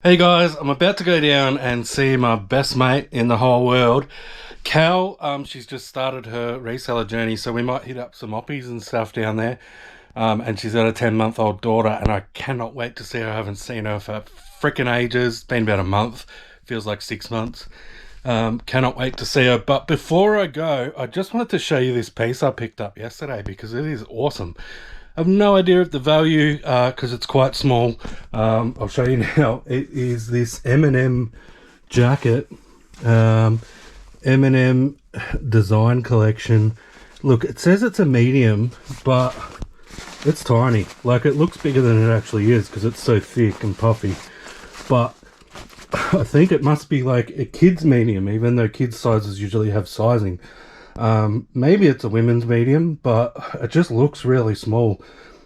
Hey guys, I'm about to go down and see my best mate in the whole world, Cal. She's just started her reseller journey, so we might hit up some oppies and stuff down there. And she's got a 10-month-old daughter, and I cannot wait to see her. I haven't seen her for freaking ages. It's been about a month, feels like 6 months. Cannot wait to see her. But before I go, I just wanted to show you this piece I picked up yesterday because it is awesome. I have no idea of the value because it's quite small. I'll show you now. It is this M&M jacket, M&M design collection. Look, it says it's a medium, but it's tiny. Like, it looks bigger than it actually is because it's so thick and puffy. But I think it must be like a kid's medium, even though kids' sizes usually have sizing. Maybe it's a women's medium, but it just looks really small.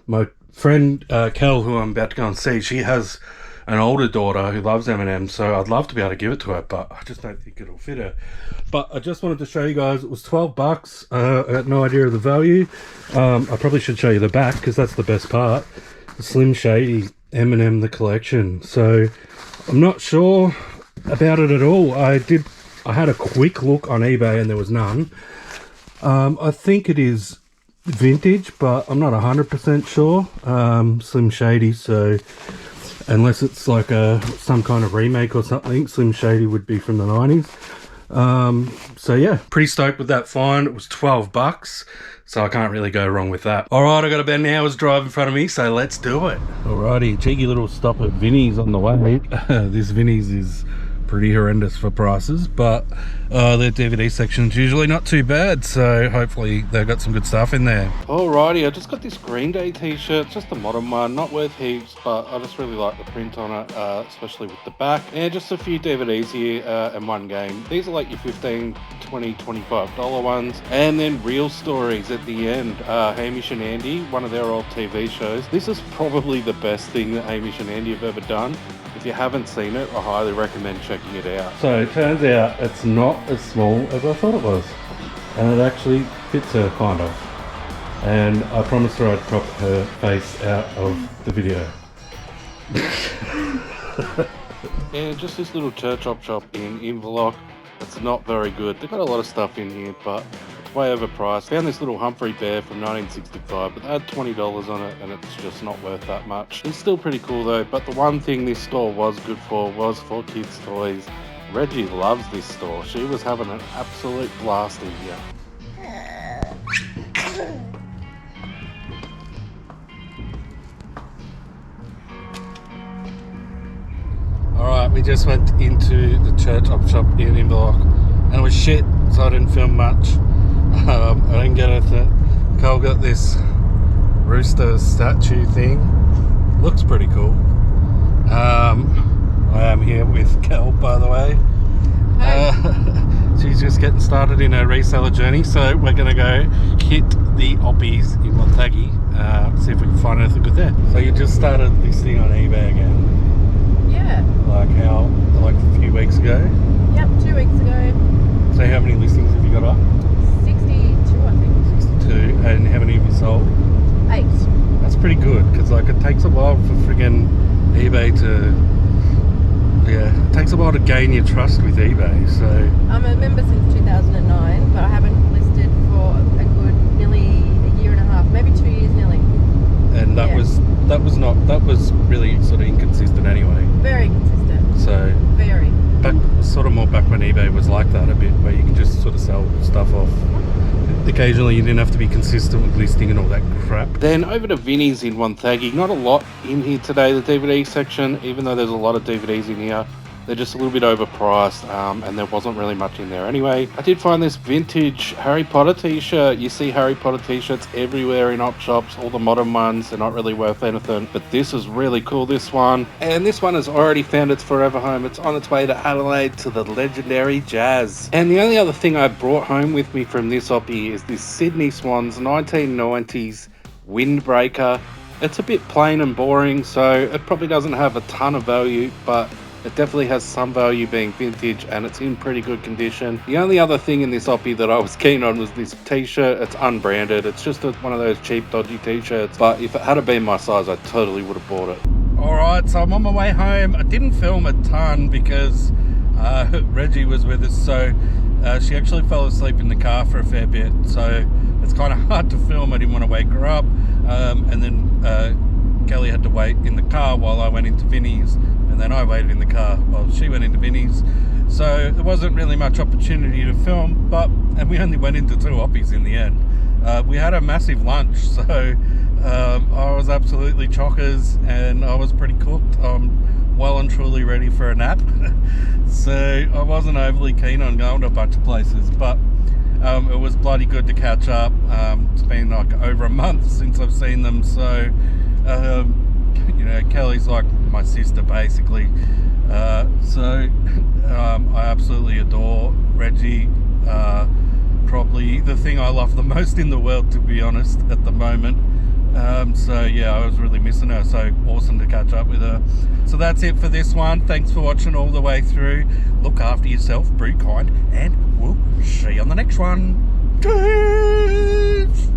My friend Kel, who I'm about to go and see, she has an older daughter who loves M&M, so I'd love to be able to give it to her, but I just don't think it'll fit her. But I just wanted to show you guys, it was 12 bucks. I got no idea of the value. I probably should show you the back because that's the best part. The Slim Shady M&M the collection. So I'm not sure about it at all. I had a quick look on eBay and there was none. I think it is vintage, but I'm not 100% sure. Slim Shady, so unless it's like some kind of remake or something, Slim Shady would be from the 90s. So yeah, pretty stoked with that find. It was 12 bucks, so I can't really go wrong with that. Alright, I got about an hour's drive in front of me, so let's do it. Alrighty, cheeky little stop at Vinnie's on the way. This Vinnie's is pretty horrendous for prices, but their DVD section's usually not too bad, so hopefully they've got some good stuff in there. Alrighty, I just got this Green Day t-shirt, just a modern one, not worth heaps, but I just really like the print on it, especially with the back, and just a few DVDs here and one game. These are like your $15, $20, $25 ones, and then Real Stories at the end. Hamish and Andy, one of their old TV shows. This is probably the best thing that Hamish and Andy have ever done. If you haven't seen it, I highly recommend checking it out. So it turns out it's not as small as I thought it was. And it actually fits her, kind of. And I promised her I'd crop her face out of the video. And just this little church shop in Inverloch. It's not very good. They've got a lot of stuff in here, but it's way overpriced. Found this little Humphrey bear from 1965, but they had $20 on it, and it's just not worth that much. It's still pretty cool though, but the one thing this store was good for was for kids' toys. Reggie loves this store. She was having an absolute blast in here. Alright, we just went into the church shop in Inverloch and it was shit, so I didn't film much. I didn't get it. Cole got this rooster statue thing. Looks pretty cool. I am here with Kel, by the way. She's just getting started in her reseller journey, so we're going to go hit the oppies in Montague, see if we can find anything good there. So you just started listing on eBay again? Yeah. Like a few weeks ago? Yep, 2 weeks ago. So how many listings have you got up? 62, I think. 62. And how many have you sold? 8. That's pretty good, because like it takes a while for friggin' eBay to... Yeah, it takes a while to gain your trust with eBay, so... I'm a member since 2009, but I haven't listed for a good nearly a year and a half, maybe 2 years nearly. And that was really sort of inconsistent anyway. Very consistent. So Very. Sort of more back when eBay was like that a bit, where you could just sort of sell stuff off. Occasionally you didn't have to be consistent with listing and all that crap. Then over to Vinnie's in Wonthaggi. Not a lot in here today, the DVD section, even though there's a lot of DVDs in here. They're just a little bit overpriced, and there wasn't really much in there anyway. I did find this vintage Harry Potter t-shirt. You see Harry Potter t-shirts everywhere in op shops, all the modern ones. They're not really worth anything, but this is really cool, this one. And this one has already found its forever home. It's on its way to Adelaide to the legendary Jazz. And the only other thing I brought home with me from this oppie is this Sydney Swans 1990s windbreaker. It's a bit plain and boring, so it probably doesn't have a ton of value, but it definitely has some value being vintage, and it's in pretty good condition. The only other thing in this oppie that I was keen on was this t-shirt. It's unbranded. It's just one of those cheap, dodgy t-shirts. But if it had been my size, I totally would have bought it. Alright, so I'm on my way home. I didn't film a ton because Reggie was with us, so she actually fell asleep in the car for a fair bit, so it's kind of hard to film. I didn't want to wake her up, and then Kelly had to wait in the car while I went into Vinnie's, and then I waited in the car while she went into Vinnie's, so there wasn't really much opportunity to film, and we only went into 2 oppies in the end. We had a massive lunch, so I was absolutely chockers and I was pretty cooked. I'm well and truly ready for a nap. So I wasn't overly keen on going to a bunch of places, but it was bloody good to catch up. It's been like over a month since I've seen them, so you know, Kelly's like my sister basically. So I absolutely adore Reggie. Probably the thing I love the most in the world, to be honest, at the moment. So yeah, I was really missing her, so awesome to catch up with her. So that's it for this one. Thanks for watching all the way through. Look after yourself, be kind, and we'll see you on the next one. Cheers.